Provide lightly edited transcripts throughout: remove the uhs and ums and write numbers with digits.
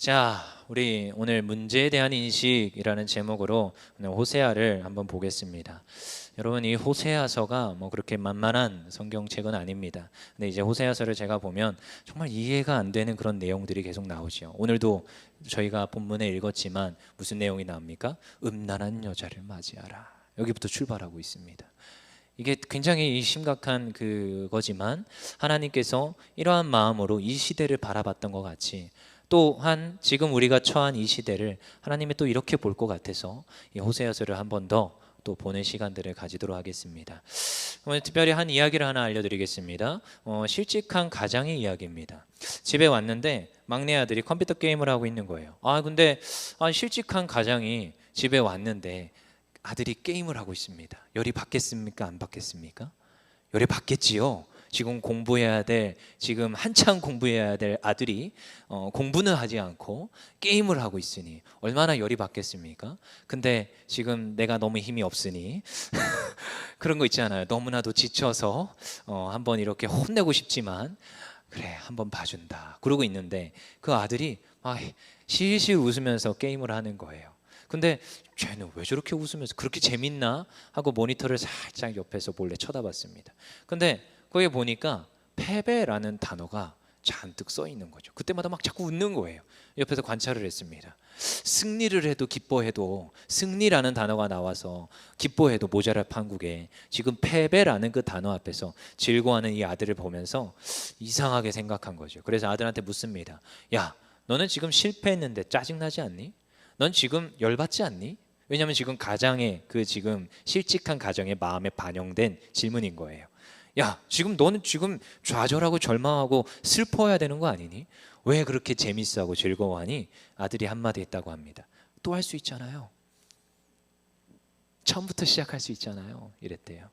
자, 우리 오늘 문제에 대한 인식이라는 제목으로 오늘 호세아를 한번 보겠습니다. 여러분, 이 호세아서가 뭐 그렇게 만만한 성경책은 아닙니다. 근데 이제 호세아서를 제가 보면 정말 이해가 안 되는 그런 내용들이 계속 나오죠. 오늘도 저희가 본문에 읽었지만 무슨 내용이 나옵니까? 음란한 여자를 맞이하라. 여기부터 출발하고 있습니다. 이게 굉장히 심각한 그거지만 하나님께서 이러한 마음으로 이 시대를 바라봤던 것 같이 또한 지금 우리가 처한 이 시대를 하나님이 또 이렇게 볼 것 같아서 이 호세아서를 한 번 더 또 보는 시간들을 가지도록 하겠습니다. 오늘 특별히 한 이야기를 하나 알려드리겠습니다. 실직한 가장의 이야기입니다. 집에 왔는데 막내 아들이 컴퓨터 게임을 하고 있는 거예요. 근데 실직한 가장이 집에 왔는데 아들이 게임을 하고 있습니다. 열이 받겠습니까? 안 받겠습니까? 열이 받겠지요. 지금 공부해야 될, 지금 한창 공부해야 될 아들이 공부는 하지 않고 게임을 하고 있으니 얼마나 열이 받겠습니까? 근데 지금 내가 너무 힘이 없으니 그런 거 있잖아요. 너무나도 지쳐서 한번 이렇게 혼내고 싶지만 그래 한번 봐준다 그러고 있는데 그 아들이 실실 웃으면서 게임을 하는 거예요. 근데 쟤는 왜 저렇게 웃으면서 그렇게 재밌나 하고 모니터를 살짝 옆에서 몰래 쳐다봤습니다. 근데 거기에 보니까 패배라는 단어가 잔뜩 써 있는 거죠. 그때마다 막 자꾸 웃는 거예요. 옆에서 관찰을 했습니다. 승리를 해도 기뻐해도 승리라는 단어가 나와서 기뻐해도 모자랄 판국에 지금 패배라는 그 단어 앞에서 즐거워하는 이 아들을 보면서 이상하게 생각한 거죠. 그래서 아들한테 묻습니다. 야, 너는 지금 실패했는데 짜증나지 않니? 넌 지금 열받지 않니? 왜냐하면 지금 가장의 그 지금 실직한 가정의 마음에 반영된 질문인 거예요. 야, 지금 너는 지금 좌절하고 절망하고 슬퍼해야 되는 거 아니니? 왜 그렇게 재밌어하고 즐거워하니? 아들이 한마디 했다고 합니다. 또 할 수 있잖아요. 처음부터 시작할 수 있잖아요. 이랬대요.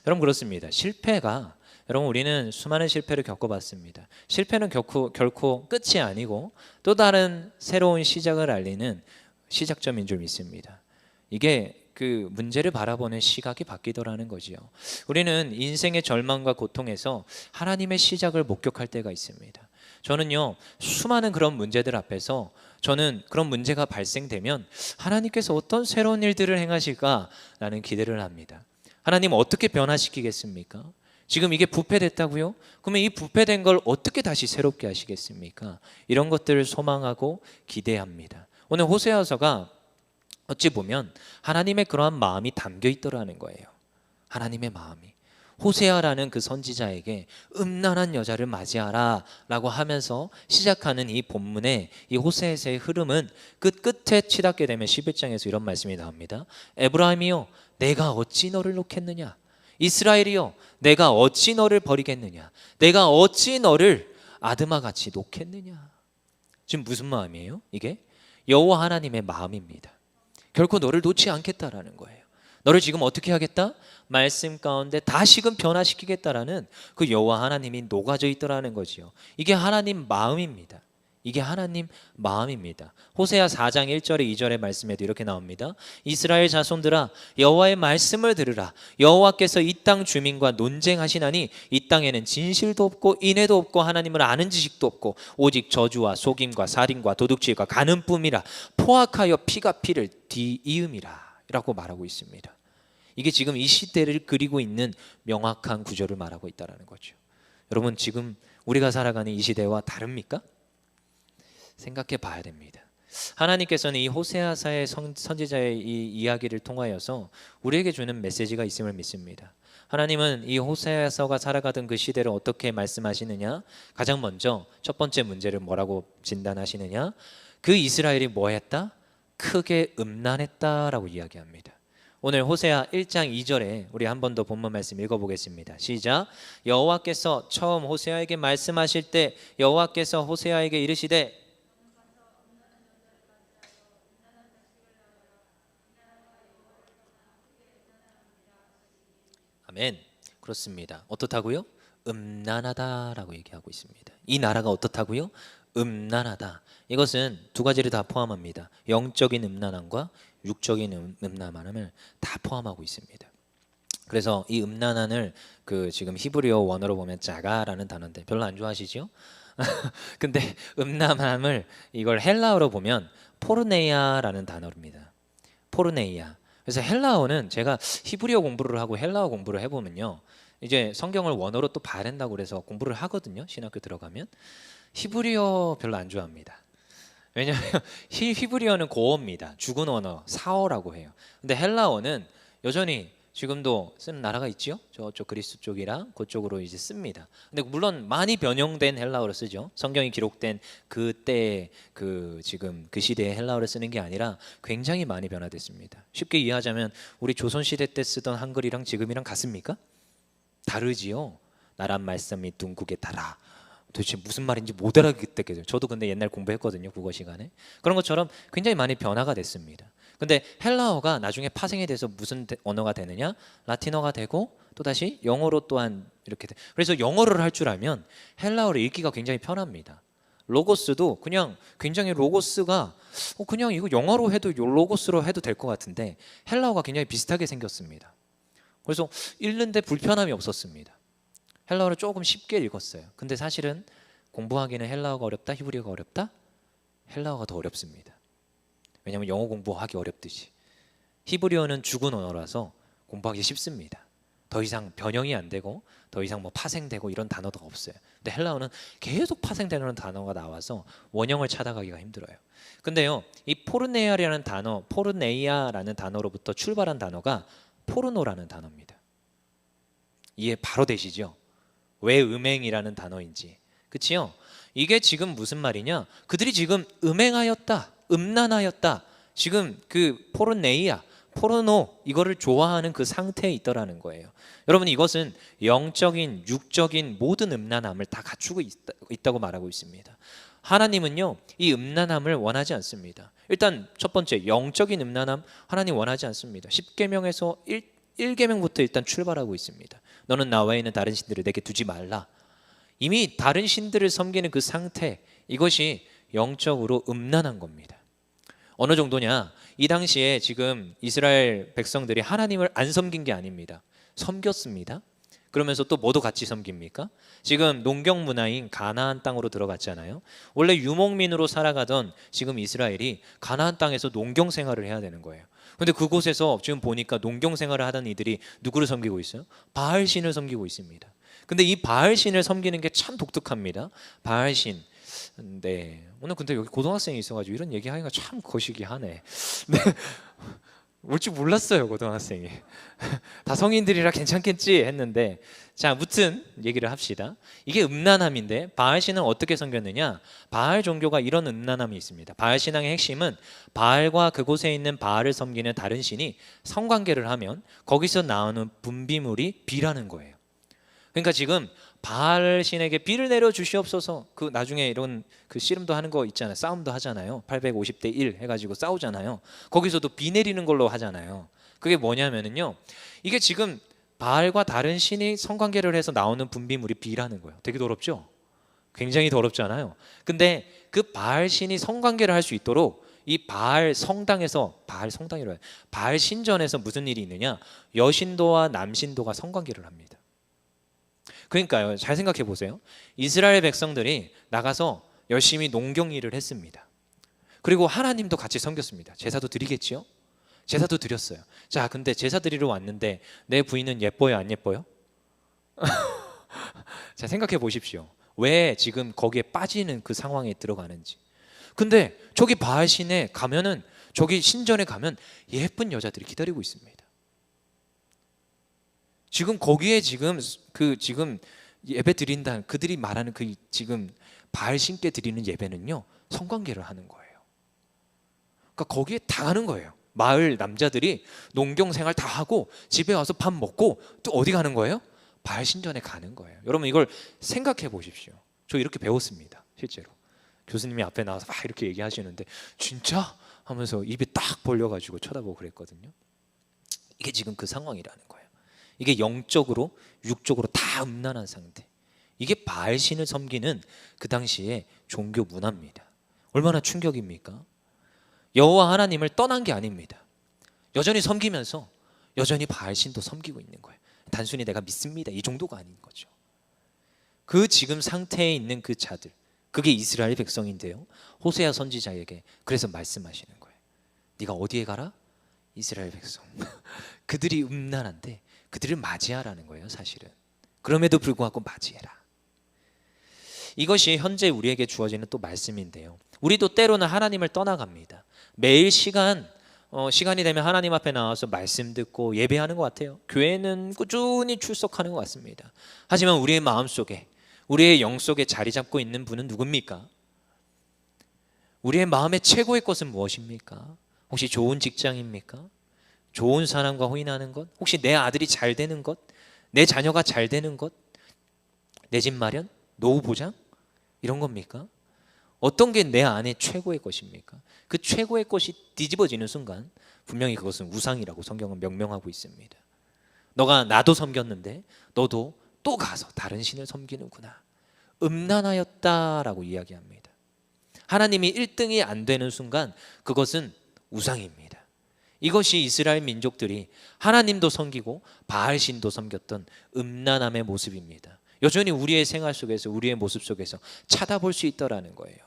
여러분 그렇습니다. 실패가 여러분 우리는 수많은 실패를 겪어봤습니다. 실패는 결코 끝이 아니고 또 다른 새로운 시작을 알리는 시작점인 줄 믿습니다. 이게 그 문제를 바라보는 시각이 바뀌더라는 거지요. 우리는 인생의 절망과 고통에서 하나님의 시작을 목격할 때가 있습니다. 저는요 수많은 그런 문제들 앞에서 저는 그런 문제가 발생되면 하나님께서 어떤 새로운 일들을 행하실까라는 기대를 합니다. 하나님 어떻게 변화시키겠습니까? 지금 이게 부패됐다고요? 그러면 이 부패된 걸 어떻게 다시 새롭게 하시겠습니까? 이런 것들을 소망하고 기대합니다. 오늘 호세아서가 어찌 보면 하나님의 그러한 마음이 담겨 있더라는 거예요. 하나님의 마음이 호세아라는 그 선지자에게 음란한 여자를 맞이하라 라고 하면서 시작하는 이 본문의 이 호세아서의 흐름은 끝에 치닫게 되면 11장에서 이런 말씀이 나옵니다. 에브라임이요 내가 어찌 너를 놓겠느냐? 이스라엘이요 내가 어찌 너를 버리겠느냐? 내가 어찌 너를 아드마같이 놓겠느냐? 지금 무슨 마음이에요? 이게 여호와 하나님의 마음입니다. 결코 너를 놓지 않겠다라는 거예요. 너를 지금 어떻게 하겠다? 말씀 가운데 다시금 변화시키겠다라는 그 여호와 하나님이 녹아져 있더라는 거지요. 이게 하나님 마음입니다. 이게 하나님 마음입니다. 호세아 4장 1절에 2절의 말씀에도 이렇게 나옵니다. 이스라엘 자손들아 여호와의 말씀을 들으라. 여호와께서 이 땅 주민과 논쟁하시나니 이 땅에는 진실도 없고 인애도 없고 하나님을 아는 지식도 없고 오직 저주와 속임과 살인과 도둑질과 간음뿐이라. 포악하여 피가 피를 뒤이음이라 라고 말하고 있습니다. 이게 지금 이 시대를 그리고 있는 명확한 구절을 말하고 있다는 거죠. 여러분 지금 우리가 살아가는 이 시대와 다릅니까? 생각해 봐야 됩니다. 하나님께서는 이 호세아서의 선지자의 이 이야기를 통하여서 우리에게 주는 메시지가 있음을 믿습니다. 하나님은 이 호세아서가 살아가던 그 시대를 어떻게 말씀하시느냐? 가장 먼저 첫 번째 문제를 뭐라고 진단하시느냐? 그 이스라엘이 뭐 했다? 크게 음란했다라고 이야기합니다. 오늘 호세아 1장 2절에 우리 한 번 더 본문 말씀 읽어보겠습니다. 시작. 여호와께서 처음 호세아에게 말씀하실 때 여호와께서 호세아에게 이르시되 아멘. 그렇습니다. 어떻다고요? 음란하다라고 얘기하고 있습니다. 이 나라가 어떻다고요? 음란하다. 이것은 두 가지를 다 포함합니다. 영적인 음란함과 육적인 음란함을 다 포함하고 있습니다. 그래서 이 음란함을 그 지금 히브리어 원어로 보면 자가라는 단어인데 별로 안 좋아하시죠? 근데 음란함을 이걸 헬라어로 보면 포르네이아라는 단어입니다. 포르네이아. 그래서 헬라어는 제가 히브리어 공부를 하고 헬라어 공부를 해보면요, 이제 성경을 원어로 또 봐야 된다고 그래서 공부를 하거든요. 신학교 들어가면 히브리어 별로 안 좋아합니다. 왜냐하면 히브리어는 고어입니다. 죽은 언어, 사어라고 해요. 근데 헬라어는 여전히 지금도 쓰는 나라가 있지요. 저쪽 그리스 쪽이랑 그쪽으로 이제 씁니다. 근데 물론 많이 변형된 헬라어로 쓰죠. 성경이 기록된 그때 그 지금 그 시대의 헬라어를 쓰는 게 아니라 굉장히 많이 변화됐습니다. 쉽게 이해하자면 우리 조선 시대 때 쓰던 한글이랑 지금이랑 같습니까? 다르지요. 나란 말씀이 둥국에 달아. 도대체 무슨 말인지 못 알아듣겠어요. 저도 근데 옛날 공부했거든요, 국어 시간에. 그런 것처럼 굉장히 많이 변화가 됐습니다. 근데 헬라어가 나중에 파생이 돼서 무슨 언어가 되느냐? 라틴어가 되고 또다시 영어로 또한 이렇게 돼. 그래서 영어를 할 줄 알면 헬라어를 읽기가 굉장히 편합니다. 로고스도 그냥 굉장히 로고스가 그냥 이거 영어로 해도 로고스로 해도 될 것 같은데 헬라어가 굉장히 비슷하게 생겼습니다. 그래서 읽는데 불편함이 없었습니다. 헬라어를 조금 쉽게 읽었어요. 근데 사실은 공부하기는 헬라어가 어렵다, 히브리어가 어렵다? 헬라어가 더 어렵습니다. 왜냐하면 영어 공부하기 어렵듯이 히브리어는 죽은 언어라서 공부하기 쉽습니다. 더 이상 변형이 안 되고 더 이상 뭐 파생되고 이런 단어가 없어요. 근데 헬라어는 계속 파생되는 단어가 나와서 원형을 찾아가기가 힘들어요. 근데요, 이 포르네이아라는 단어, 포르네이아라는 단어로부터 출발한 단어가 포르노라는 단어입니다. 이해 바로 되시죠? 왜 음행이라는 단어인지. 그치요? 이게 지금 무슨 말이냐? 그들이 지금 음행하였다, 음란하였다. 지금 그 포르네이아, 포르노 이거를 좋아하는 그 상태에 있더라는 거예요. 여러분, 이것은 영적인, 육적인 모든 음란함을 다 갖추고 있다고 말하고 있습니다. 하나님은요, 이 음란함을 원하지 않습니다. 일단 첫 번째, 영적인 음란함 하나님 원하지 않습니다. 10계명에서 1계명부터 일단 출발하고 있습니다. 너는 나 외에는 다른 신들을 내게 두지 말라. 이미 다른 신들을 섬기는 그 상태, 이것이 영적으로 음란한 겁니다. 어느 정도냐? 이 당시에 지금 이스라엘 백성들이 하나님을 안 섬긴 게 아닙니다. 섬겼습니다. 그러면서 또 뭐도 같이 섬깁니까? 지금 농경 문화인 가나안 땅으로 들어갔잖아요. 원래 유목민으로 살아가던 지금 이스라엘이 가나안 땅에서 농경 생활을 해야 되는 거예요. 근데 그곳에서 지금 보니까 농경 생활을 하던 이들이 누구를 섬기고 있어요? 바알 신을 섬기고 있습니다. 근데 이 바알 신을 섬기는 게 참 독특합니다. 바알 신. 네. 오늘 근데 여기 고등학생이 있어가지고 이런 얘기하기가 참 거시기하네. 네. 올 줄 몰랐어요, 고등학생이. 다 성인들이라 괜찮겠지 했는데, 자, 무튼 얘기를 합시다. 이게 음란함인데 바알 신은 어떻게 섬겼느냐? 바알 종교가 이런 음란함이 있습니다. 바알 신앙의 핵심은 바알과 그곳에 있는 바알을 섬기는 다른 신이 성관계를 하면 거기서 나오는 분비물이 비라는 거예요. 그러니까 지금 바알 신에게 비를 내려 주시옵소서. 그 나중에 이런 그 씨름도 하는 거 있잖아요. 싸움도 하잖아요. 850대 1 해가지고 싸우잖아요. 거기서도 비 내리는 걸로 하잖아요. 그게 뭐냐면은요, 이게 지금 바알과 다른 신이 성관계를 해서 나오는 분비물이 비라는 거예요. 되게 더럽죠? 굉장히 더럽잖아요. 근데 그 바알 신이 성관계를 할 수 있도록 이 바알 성당에서, 바알 성당이라고 해요, 바알 신전에서 무슨 일이 있느냐? 여신도와 남신도가 성관계를 합니다. 그러니까요, 잘 생각해 보세요. 이스라엘 백성들이 나가서 열심히 농경 일을 했습니다. 그리고 하나님도 같이 섬겼습니다. 제사도 드리겠지요? 제사도 드렸어요. 자, 근데 제사 드리러 왔는데 내 부인은 예뻐요, 안 예뻐요? 자, 생각해 보십시오. 왜 지금 거기에 빠지는 그 상황에 들어가는지. 근데 저기 바알신에 가면은, 저기 신전에 가면 예쁜 여자들이 기다리고 있습니다. 지금 거기에 지금 지금 예배 드린다, 그들이 말하는 그 지금 바알 신께 드리는 예배는요, 성관계를 하는 거예요. 그러니까 거기에 다 가는 거예요. 마을 남자들이 농경 생활 다 하고 집에 와서 밥 먹고 또 어디 가는 거예요? 바알 신전에 가는 거예요. 여러분, 이걸 생각해 보십시오. 저 이렇게 배웠습니다. 실제로 교수님이 앞에 나와서 막 이렇게 얘기하시는데 진짜 하면서 입이 딱 벌려가지고 쳐다보고 그랬거든요. 이게 지금 그 상황이라는 거예요. 이게 영적으로 육적으로 다 음란한 상태. 이게 바알 신을 섬기는 그 당시의 종교 문화입니다. 얼마나 충격입니까? 여호와 하나님을 떠난 게 아닙니다. 여전히 섬기면서 여전히 바알 신도 섬기고 있는 거예요. 단순히 내가 믿습니다 이 정도가 아닌 거죠. 그 지금 상태에 있는 그 자들, 그게 이스라엘 백성인데요. 호세아 선지자에게 그래서 말씀하시는 거예요. 네가 어디에 가라? 이스라엘 백성. 그들이 음란한데 그들을 맞이하라는 거예요, 사실은. 그럼에도 불구하고 맞이해라. 이것이 현재 우리에게 주어지는 또 말씀인데요. 우리도 때로는 하나님을 떠나갑니다. 매일 시간이 되면 하나님 앞에 나와서 말씀 듣고 예배하는 것 같아요. 교회는 꾸준히 출석하는 것 같습니다. 하지만 우리의 마음속에, 우리의 영속에 자리 잡고 있는 분은 누굽니까? 우리의 마음의 최고의 것은 무엇입니까? 혹시 좋은 직장입니까? 좋은 사람과 호인하는 것? 혹시 내 아들이 잘 되는 것? 내 자녀가 잘 되는 것? 내 집 마련? 노후 보장? 이런 겁니까? 어떤 게 내 안에 최고의 것입니까? 그 최고의 것이 뒤집어지는 순간 분명히 그것은 우상이라고 성경은 명명하고 있습니다. 너가 나도 섬겼는데 너도 또 가서 다른 신을 섬기는구나. 음란하였다라고 이야기합니다. 하나님이 1등이 안 되는 순간 그것은 우상입니다. 이것이 이스라엘 민족들이 하나님도 섬기고 바알신도 섬겼던 음란함의 모습입니다. 여전히 우리의 생활 속에서, 우리의 모습 속에서 찾아볼 수 있더라는 거예요.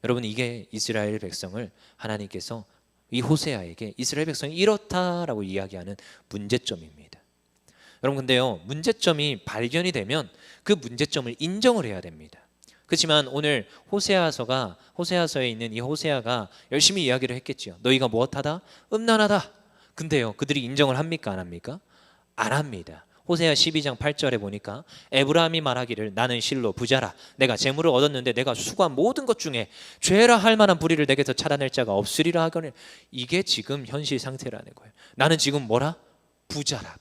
여러분, 이게 이스라엘 백성을 하나님께서 이 호세아에게 이스라엘 백성이 이렇다라고 이야기하는 문제점입니다. 여러분, 근데요, 문제점이 발견이 되면 그 문제점을 인정을 해야 됩니다. 그렇지만 오늘 호세아서에 있는 이 호세아가 열심히 이야기를 했겠지요. 너희가 무엇하다? 음란하다. 근데요, 그들이 인정을 합니까? 안 합니까? 안 합니다. 호세아 12장 8절에 보니까 에브라임이 말하기를 나는 실로 부자라. 내가 재물을 얻었는데 내가 수고한 모든 것 중에 죄라 할 만한 불의를 내게서 찾아낼 자가 없으리라 하거늘. 이게 지금 현실 상태라는 거예요. 나는 지금 뭐라? 부자라.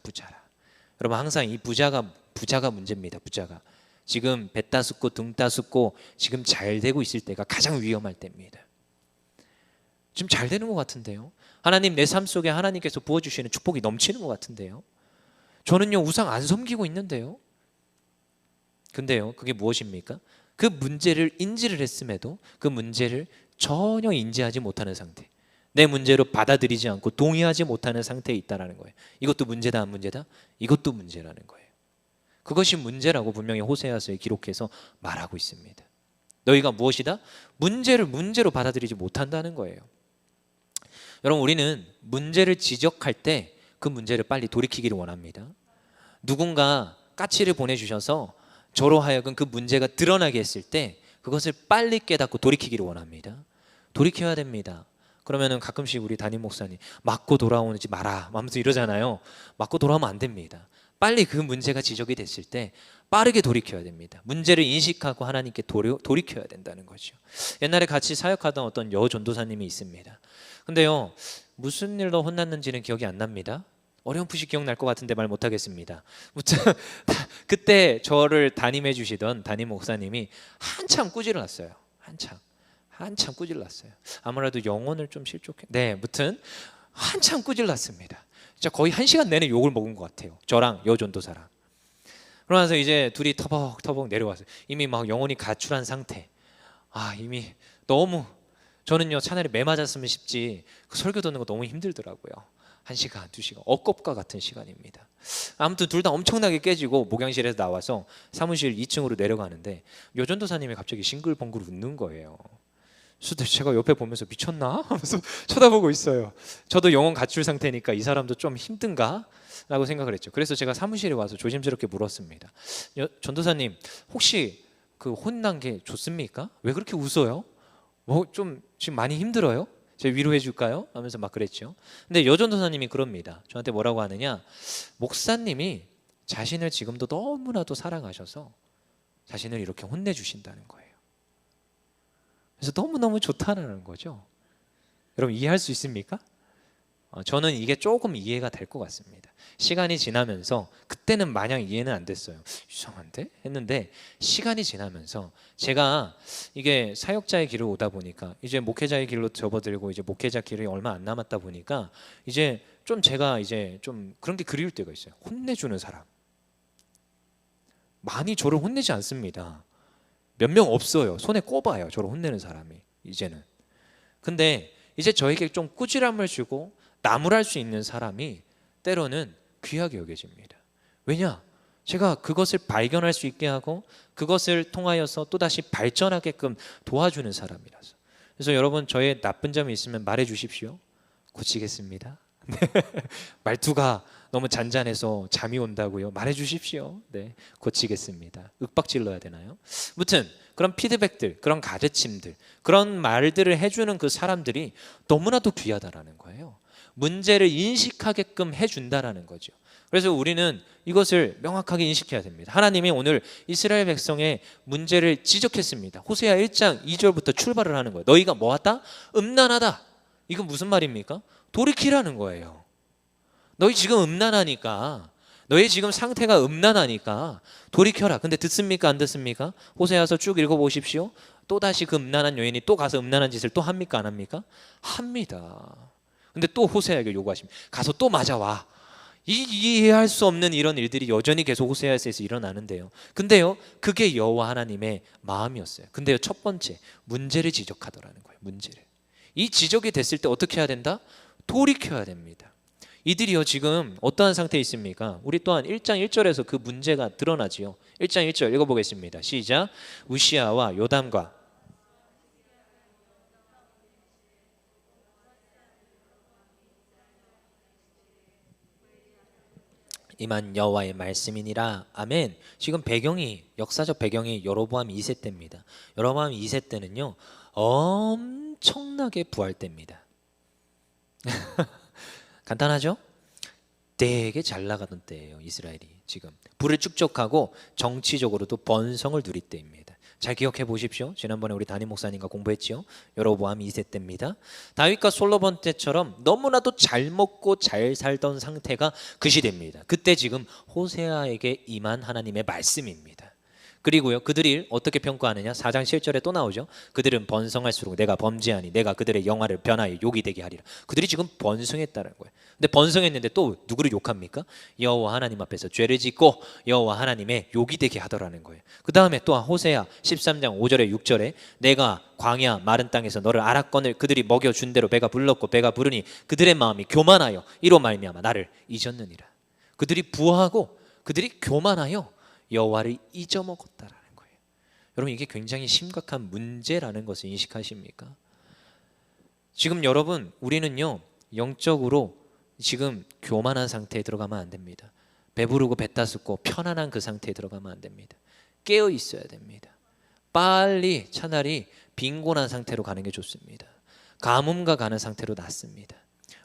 여러분, 항상 이 부자가 문제입니다. 부자가 지금 배 따숩고 등 따숩고 지금 잘 되고 있을 때가 가장 위험할 때입니다. 지금 잘 되는 것 같은데요. 하나님, 내 삶 속에 하나님께서 부어주시는 축복이 넘치는 것 같은데요. 저는요, 우상 안 섬기고 있는데요. 근데요, 그게 무엇입니까? 그 문제를 인지를 했음에도 그 문제를 전혀 인지하지 못하는 상태, 내 문제로 받아들이지 않고 동의하지 못하는 상태에 있다는 거예요. 이것도 문제다, 안 문제다? 이것도 문제라는 거예요. 그것이 문제라고 분명히 호세아서에 기록해서 말하고 있습니다. 너희가 무엇이다? 문제를 문제로 받아들이지 못한다는 거예요. 여러분, 우리는 문제를 지적할 때 그 문제를 빨리 돌이키기를 원합니다. 누군가 까치를 보내주셔서 저로 하여금 그 문제가 드러나게 했을 때 그것을 빨리 깨닫고 돌이키기를 원합니다. 돌이켜야 됩니다. 그러면은 가끔씩 우리 담임 목사님 맞고 돌아오지 마라 하면서 이러잖아요. 맞고 돌아오면 안 됩니다. 빨리 그 문제가 지적이 됐을 때 빠르게 돌이켜야 됩니다. 문제를 인식하고 하나님께 돌이켜야 된다는 거죠. 옛날에 같이 사역하던 어떤 여전도사님이 있습니다. 근데요, 무슨 일로 혼났는지는 기억이 안 납니다. 어렴풋이 기억날 것 같은데 말 못하겠습니다. 그때 저를 담임해 주시던 담임 목사님이 한참 꾸질렀어요. 한참 꾸질렀어요. 아무래도 영혼을 좀 실족해. 네, 무튼 한참 꾸질렀습니다. 진짜 거의 1시간 내내 욕을 먹은 것 같아요. 저랑 여전도사랑. 그러면서 이제 둘이 터벅터벅 내려왔어요. 이미 막 영혼이 가출한 상태. 이미 너무, 저는요 차라리 매 맞았으면 싶지 그 설교 듣는 거 너무 힘들더라고요. 1시간, 2시간 억겁과 같은 시간입니다. 아무튼 둘 다 엄청나게 깨지고 목양실에서 나와서 사무실 2층으로 내려가는데 여전도사님이 갑자기 싱글벙글 웃는 거예요. 그래서 제가 옆에 보면서 미쳤나? 하면서 쳐다보고 있어요. 저도 영혼 가출 상태니까 이 사람도 좀 힘든가? 라고 생각을 했죠. 그래서 제가 사무실에 와서 조심스럽게 물었습니다. 전도사님, 혹시 그 혼난 게 좋습니까? 왜 그렇게 웃어요? 뭐 좀 지금 많이 힘들어요? 제가 위로해 줄까요? 하면서 막 그랬죠. 근데 여전도사님이 그럽니다. 저한테 뭐라고 하느냐? 목사님이 자신을 지금도 너무나도 사랑하셔서 자신을 이렇게 혼내주신다는 거예요. 그래서 너무너무 좋다는 거죠. 여러분, 이해할 수 있습니까? 저는 이게 조금 이해가 될 것 같습니다. 시간이 지나면서, 그때는 마냥 이해는 안 됐어요. 이상한데? 했는데 시간이 지나면서 제가 이게 사역자의 길을 오다 보니까 이제 목회자의 길로 접어들고 이제 목회자 길이 얼마 안 남았다 보니까 이제 좀 제가 이제 좀 그런 게 그리울 때가 있어요. 혼내주는 사람. 많이 저를 혼내지 않습니다. 몇 명 없어요. 손에 꼽아요. 저를 혼내는 사람이 이제는. 근데 이제 저에게 좀 꾸지람을 주고 나무랄 수 있는 사람이 때로는 귀하게 여겨집니다. 왜냐? 제가 그것을 발견할 수 있게 하고 그것을 통하여서 또다시 발전하게끔 도와주는 사람이라서. 그래서 여러분, 저의 나쁜 점이 있으면 말해 주십시오. 고치겠습니다. 말투가 너무 잔잔해서 잠이 온다고요? 말해 주십시오. 네, 고치겠습니다. 윽박질러야 되나요? 무튼 그런 피드백들, 그런 가르침들, 그런 말들을 해주는 그 사람들이 너무나도 귀하다라는 거예요. 문제를 인식하게끔 해준다라는 거죠. 그래서 우리는 이것을 명확하게 인식해야 됩니다. 하나님이 오늘 이스라엘 백성의 문제를 지적했습니다. 호세아 1장 2절부터 출발을 하는 거예요. 너희가 뭐하다? 음란하다. 이건 무슨 말입니까? 돌이키라는 거예요. 너희 지금 음란하니까, 너희 지금 상태가 음란하니까 돌이켜라. 근데 듣습니까? 안 듣습니까? 호세아서 쭉 읽어보십시오. 또다시 그 음란한 여인이 또 가서 음란한 짓을 또 합니까? 안 합니까? 합니다. 근데 또 호세아에게 요구하십니다. 가서 또 맞아와. 이해할 수 없는 이런 일들이 여전히 계속 호세아에서 일어나는데요. 근데요, 그게 여호와 하나님의 마음이었어요. 근데요, 첫 번째, 문제를 지적하더라는 거예요. 문제를. 이 지적이 됐을 때 어떻게 해야 된다? 돌이켜야 됩니다. 이들이요, 지금 어떠한 상태에 있습니까? 우리 또한 1장 1절에서 그 문제가 드러나지요. 1장 1절 읽어보겠습니다. 시작. 우시아와 요담과 이만 여호와의 말씀이니라. 아멘. 지금 배경이, 역사적 배경이 여로보암 2세 때입니다. 여로보암 2세 때는요, 엄청나게 부할 때입니다. 간단하죠? 되게 잘 나가던 때예요. 이스라엘이 지금 부를 축적하고 정치적으로도 번성을 누릴 때입니다. 잘 기억해 보십시오. 지난번에 우리 담임 목사님과 공부했지요. 여로보암 2세 때입니다. 다윗과 솔로몬 때처럼 너무나도 잘 먹고 잘 살던 상태가 그 시대입니다. 그때 지금 호세아에게 임한 하나님의 말씀입니다. 그리고요, 그들이 어떻게 평가하느냐? 4장 7절에 또 나오죠. 그들은 번성할수록 내가 범죄하니 내가 그들의 영화를 변하여 욕이 되게 하리라. 그들이 지금 번성했다는 거예요. 근데 번성했는데 또 누구를 욕합니까? 여호와 하나님 앞에서 죄를 짓고 여호와 하나님의 욕이 되게 하더라는 거예요. 그 다음에 또 호세아 13장 5절에 6절에 내가 광야 마른 땅에서 너를 알았거늘 그들이 먹여준 대로 배가 불렀고 배가 부르니 그들의 마음이 교만하여 이로 말미암아 나를 잊었느니라. 그들이 부하고 그들이 교만하여 여호와를 잊어먹었다라는 거예요. 여러분, 이게 굉장히 심각한 문제라는 것을 인식하십니까? 지금 여러분, 우리는요, 영적으로 지금 교만한 상태에 들어가면 안 됩니다. 배부르고 배따숩고 편안한 그 상태에 들어가면 안 됩니다. 깨어 있어야 됩니다. 빨리 차라리 빈곤한 상태로 가는 게 좋습니다. 가뭄과 가는 상태로 낫습니다.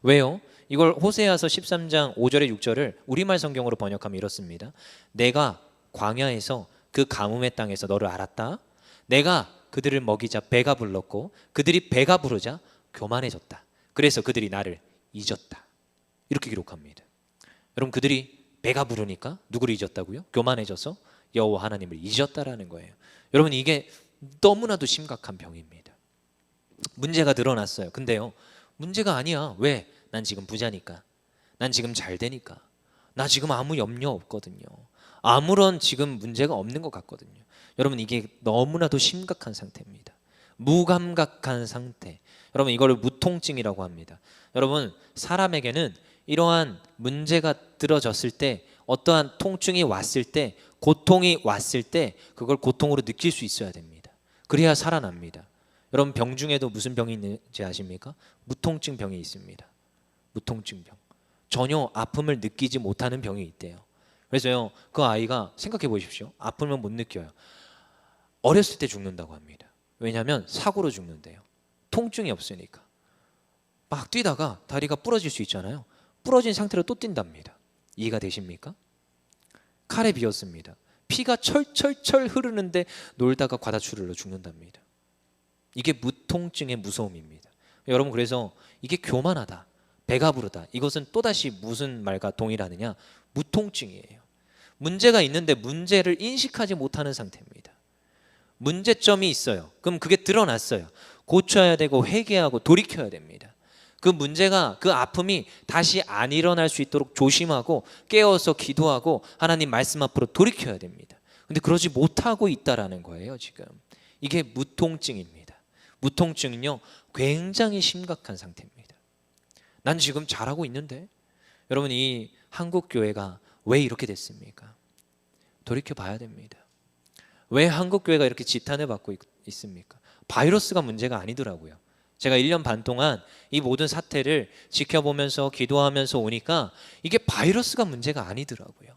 왜요? 이걸 호세아서 13장 5절에 6절을 우리말 성경으로 번역하면 이렇습니다. 내가 광야에서 그 가뭄의 땅에서 너를 알았다. 내가 그들을 먹이자 배가 불렀고 그들이 배가 부르자 교만해졌다. 그래서 그들이 나를 잊었다. 이렇게 기록합니다. 여러분, 그들이 배가 부르니까 누구를 잊었다고요? 교만해져서 여호와 하나님을 잊었다라는 거예요. 여러분, 이게 너무나도 심각한 병입니다. 문제가 드러났어요. 근데요, 문제가 아니야. 왜? 난 지금 부자니까. 난 지금 잘 되니까. 나 지금 아무 염려 없거든요. 아무런 지금 문제가 없는 것 같거든요. 여러분, 이게 너무나도 심각한 상태입니다. 무감각한 상태. 여러분, 이거를 무통증이라고 합니다. 여러분, 사람에게는 이러한 문제가 들어졌을 때, 어떠한 통증이 왔을 때, 고통이 왔을 때 그걸 고통으로 느낄 수 있어야 됩니다. 그래야 살아납니다. 여러분, 병 중에도 무슨 병이 있는지 아십니까? 무통증 병이 있습니다. 무통증병. 전혀 아픔을 느끼지 못하는 병이 있대요. 그래서요, 그 아이가 생각해 보십시오. 아픔을 못 느껴요. 어렸을 때 죽는다고 합니다. 왜냐하면 사고로 죽는데요. 통증이 없으니까. 막 뛰다가 다리가 부러질 수 있잖아요. 부러진 상태로 또 뛴답니다. 이해가 되십니까? 칼에 비었습니다. 피가 철철철 흐르는데 놀다가 과다출혈로 죽는답니다. 이게 무통증의 무서움입니다. 여러분, 그래서 이게 교만하다, 배가 부르다, 이것은 또다시 무슨 말과 동일하느냐? 무통증이에요. 문제가 있는데 문제를 인식하지 못하는 상태입니다. 문제점이 있어요. 그럼 그게 드러났어요. 고쳐야 되고 회개하고 돌이켜야 됩니다. 그 문제가, 그 아픔이 다시 안 일어날 수 있도록 조심하고 깨어서 기도하고 하나님 말씀 앞으로 돌이켜야 됩니다. 근데 그러지 못하고 있다라는 거예요. 지금 이게 무통증입니다. 무통증은요, 굉장히 심각한 상태입니다. 난 지금 잘하고 있는데. 여러분, 이 한국 교회가 왜 이렇게 됐습니까? 돌이켜 봐야 됩니다. 왜 한국 교회가 이렇게 지탄을 받고 있습니까? 바이러스가 문제가 아니더라고요. 제가 1년 반 동안 이 모든 사태를 지켜보면서 기도하면서 오니까 이게 바이러스가 문제가 아니더라고요.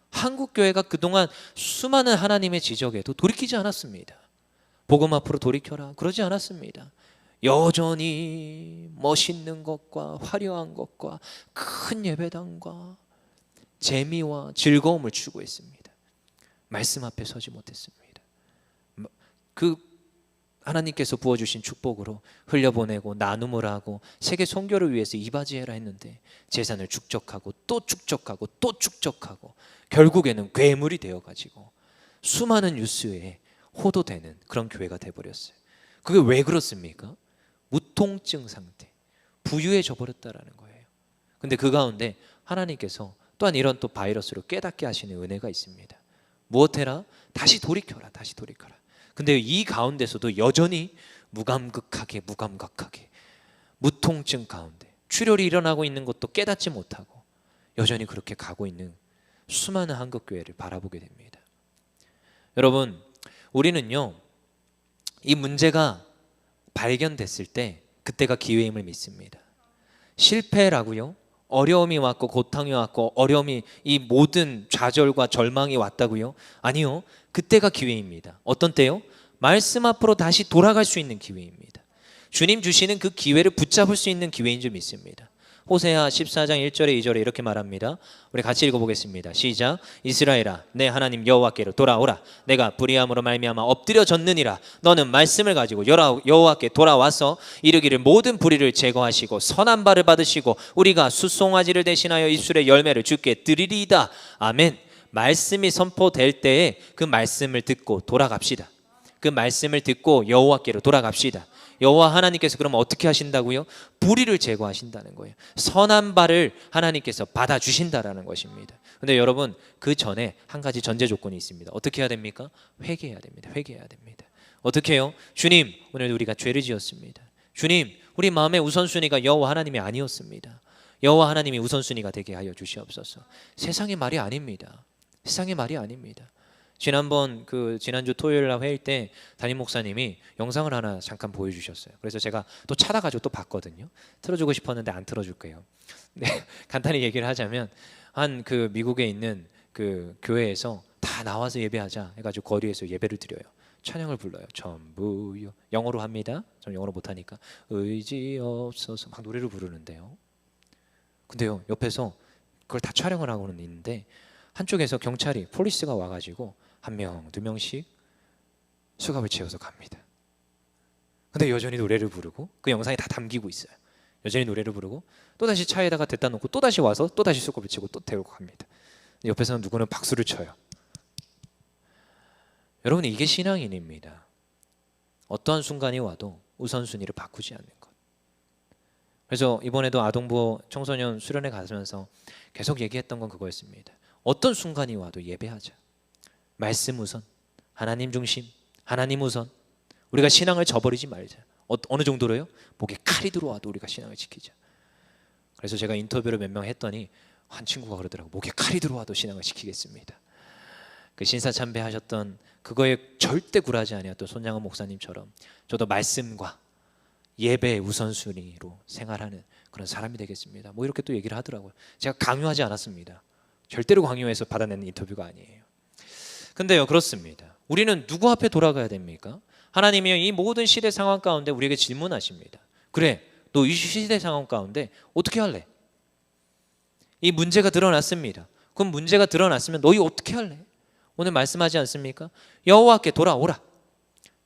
한국 교회가 그동안 수많은 하나님의 지적에도 돌이키지 않았습니다. 복음 앞으로 돌이켜라 그러지 않았습니다. 여전히 멋있는 것과 화려한 것과 큰 예배당과 재미와 즐거움을 추구했습니다. 말씀 앞에 서지 못했습니다. 그 하나님께서 부어주신 축복으로 흘려보내고 나눔을 하고 세계 선교를 위해서 이바지해라 했는데 재산을 축적하고 또 축적하고 또 축적하고 결국에는 괴물이 되어가지고 수많은 뉴스에 호도되는 그런 교회가 돼버렸어요. 그게 왜 그렇습니까? 무통증 상태, 부유해져 버렸다라는 거예요. 근데 그 가운데 하나님께서 또한 이런 또 바이러스로 깨닫게 하시는 은혜가 있습니다. 무엇해라? 다시 돌이켜라, 다시 돌이켜라. 근데 이 가운데서도 여전히 무감각하게 무통증 가운데 출혈이 일어나고 있는 것도 깨닫지 못하고 여전히 그렇게 가고 있는 수많은 한국 교회를 바라보게 됩니다. 여러분, 우리는요 이 문제가 발견됐을 때 그때가 기회임을 믿습니다. 실패라고요? 어려움이 왔고 고통이 왔고 어려움이 이 모든 좌절과 절망이 왔다고요? 아니요. 그때가 기회입니다. 어떤 때요? 말씀 앞으로 다시 돌아갈 수 있는 기회입니다. 주님 주시는 그 기회를 붙잡을 수 있는 기회인 줄 믿습니다. 호세아 14장 1절에 2절에 이렇게 말합니다. 우리 같이 읽어보겠습니다. 시작. 이스라엘아 내 하나님 여호와께로 돌아오라. 내가 불의함으로 말미암아 엎드려졌느니라. 너는 말씀을 가지고 여호와께 돌아와서 이르기를 모든 불의를 제거하시고 선한 바를 받으시고 우리가 숫송아지를 대신하여 입술의 열매를 주께 드리리이다. 아멘. 말씀이 선포될 때에 그 말씀을 듣고 돌아갑시다. 그 말씀을 듣고 여호와께로 돌아갑시다. 여호와 하나님께서 그러면 어떻게 하신다고요? 불의를 제거하신다는 거예요. 선한 바를 하나님께서 받아주신다라는 것입니다. 근데 여러분 그 전에 한 가지 전제 조건이 있습니다. 어떻게 해야 됩니까? 회개해야 됩니다. 회개해야 됩니다. 어떻게 해요? 주님 오늘 우리가 죄를 지었습니다. 주님 우리 마음의 우선순위가 여호와 하나님이 아니었습니다. 여호와 하나님이 우선순위가 되게 하여 주시옵소서. 세상의 말이 아닙니다. 세상의 말이 아닙니다. 지난주 토요일 날 회의 때 담임 목사님이 영상을 하나 잠깐 보여주셨어요. 그래서 제가 또 찾아가지고 또 봤거든요. 틀어주고 싶었는데 안 틀어줄 거예요. 네, 간단히 얘기를 하자면 한 그 미국에 있는 그 교회에서 다 나와서 예배하자 해가지고 거리에서 예배를 드려요. 찬양을 불러요. 전부요. 영어로 합니다. 전 영어로 못하니까 의지 없어서 막 노래를 부르는데요. 근데요 옆에서 그걸 다 촬영을 하고는 있는데 한쪽에서 경찰이 폴리스가 와가지고 한 명, 두 명씩 수갑을 채워서 갑니다. 근데 여전히 노래를 부르고 그 영상이 다 담기고 있어요. 여전히 노래를 부르고 또다시 차에다가 데다 놓고 또다시 와서 또다시 수갑을 채고 또 데리고 갑니다. 옆에서는 누구는 박수를 쳐요. 여러분 이게 신앙인입니다. 어떠한 순간이 와도 우선순위를 바꾸지 않는 것. 그래서 이번에도 아동부 청소년 수련회 가면서 계속 얘기했던 건 그거였습니다. 어떤 순간이 와도 예배하자. 말씀 우선, 하나님 중심, 하나님 우선. 우리가 신앙을 저버리지 말자. 어느 정도로요? 목에 칼이 들어와도 우리가 신앙을 지키자. 그래서 제가 인터뷰를 몇 명 했더니 한 친구가 그러더라고. 목에 칼이 들어와도 신앙을 지키겠습니다. 그 신사참배하셨던 그거에 절대 굴하지 아니었던 손양원 목사님처럼 저도 말씀과 예배의 우선순위로 생활하는 그런 사람이 되겠습니다. 뭐 이렇게 또 얘기를 하더라고요. 제가 강요하지 않았습니다. 절대로 강요해서 받아내는 인터뷰가 아니에요. 근데요 그렇습니다. 우리는 누구 앞에 돌아가야 됩니까? 하나님이 이 모든 시대 상황 가운데 우리에게 질문하십니다. 그래 너 이 시대 상황 가운데 어떻게 할래? 이 문제가 드러났습니다. 그럼 문제가 드러났으면 너희 어떻게 할래? 오늘 말씀하지 않습니까? 여호와께 돌아오라.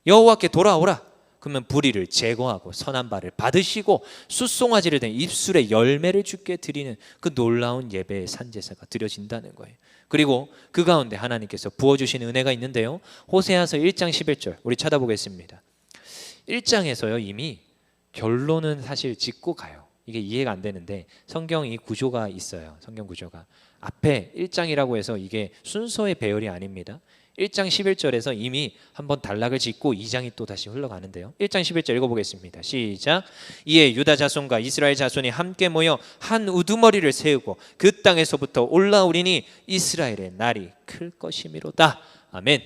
여호와께 돌아오라. 그러면 불의를 제거하고 선한 바를 받으시고 숫송아지를 된 입술의 열매를 주께 드리는 그 놀라운 예배의 산제사가 드려진다는 거예요. 그리고 그 가운데 하나님께서 부어주시는 은혜가 있는데요. 호세아서 1장 11절 우리 찾아보겠습니다. 1장에서요 이미 결론은 사실 짓고 가요. 이게 이해가 안 되는데 성경 이 구조가 있어요. 성경 구조가 앞에 1장이라고 해서 이게 순서의 배열이 아닙니다. 1장 11절에서 이미 한번 단락을 짓고 2장이 또 다시 흘러가는데요. 1장 11절 읽어보겠습니다. 시작. 이에 유다 자손과 이스라엘 자손이 함께 모여 한 우두머리를 세우고 그 땅에서부터 올라오리니 이스라엘의 날이 클 것이미로다. 아멘.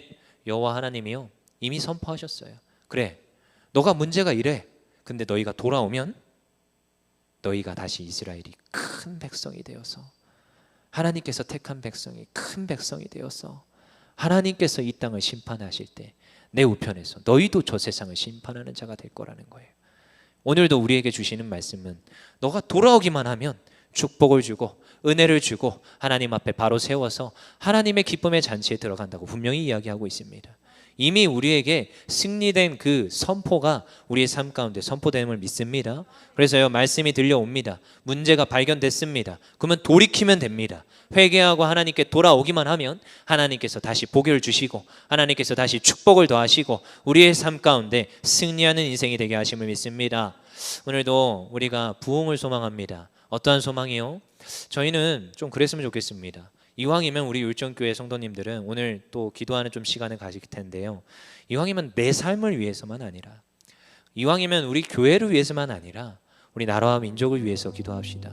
여호와 하나님이요 이미 선포하셨어요. 그래, 너가 문제가 이래. 근데 너희가 돌아오면 너희가 다시 이스라엘이 큰 백성이 되어서, 하나님께서 택한 백성이 큰 백성이 되어서 하나님께서 이 땅을 심판하실 때 내 우편에서 너희도 저 세상을 심판하는 자가 될 거라는 거예요. 오늘도 우리에게 주시는 말씀은 너가 돌아오기만 하면 축복을 주고 은혜를 주고 하나님 앞에 바로 세워서 하나님의 기쁨의 잔치에 들어간다고 분명히 이야기하고 있습니다. 이미 우리에게 승리된 그 선포가 우리의 삶 가운데 선포됨을 믿습니다. 그래서요, 말씀이 들려옵니다. 문제가 발견됐습니다. 그러면 돌이키면 됩니다. 회개하고 하나님께 돌아오기만 하면 하나님께서 다시 복을 주시고 하나님께서 다시 축복을 더하시고 우리의 삶 가운데 승리하는 인생이 되게 하심을 믿습니다. 오늘도 우리가 부흥을 소망합니다. 어떠한 소망이요? 저희는 좀 그랬으면 좋겠습니다. 이왕이면 우리 율정교회 성도님들은 오늘 또 기도하는 좀 시간을 가질 텐데요, 이왕이면 내 삶을 위해서만 아니라, 이왕이면 우리 교회를 위해서만 아니라 우리 나라와 민족을 위해서 기도합시다.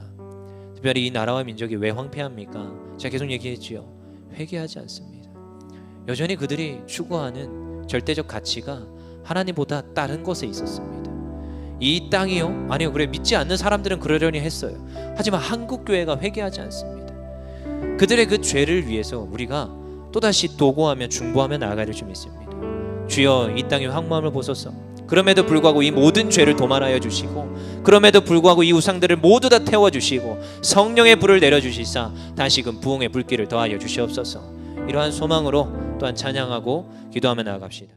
특별히 이 나라와 민족이 왜 황폐합니까? 제가 계속 얘기했지요. 회개하지 않습니다. 여전히 그들이 추구하는 절대적 가치가 하나님보다 다른 것에 있었습니다. 이 땅이요? 아니요, 그래, 믿지 않는 사람들은 그러려니 했어요. 하지만 한국교회가 회개하지 않습니다. 그들의 그 죄를 위해서 우리가 또다시 도구하며 중보하며 나아가야 줄 믿습니다. 주여, 이 땅의 황무함을 보소서. 그럼에도 불구하고 이 모든 죄를 도말하여 주시고, 그럼에도 불구하고 이 우상들을 모두 다 태워주시고 성령의 불을 내려주시사 다시금 부흥의 불길을 더하여 주시옵소서. 이러한 소망으로 또한 찬양하고 기도하며 나아갑시다.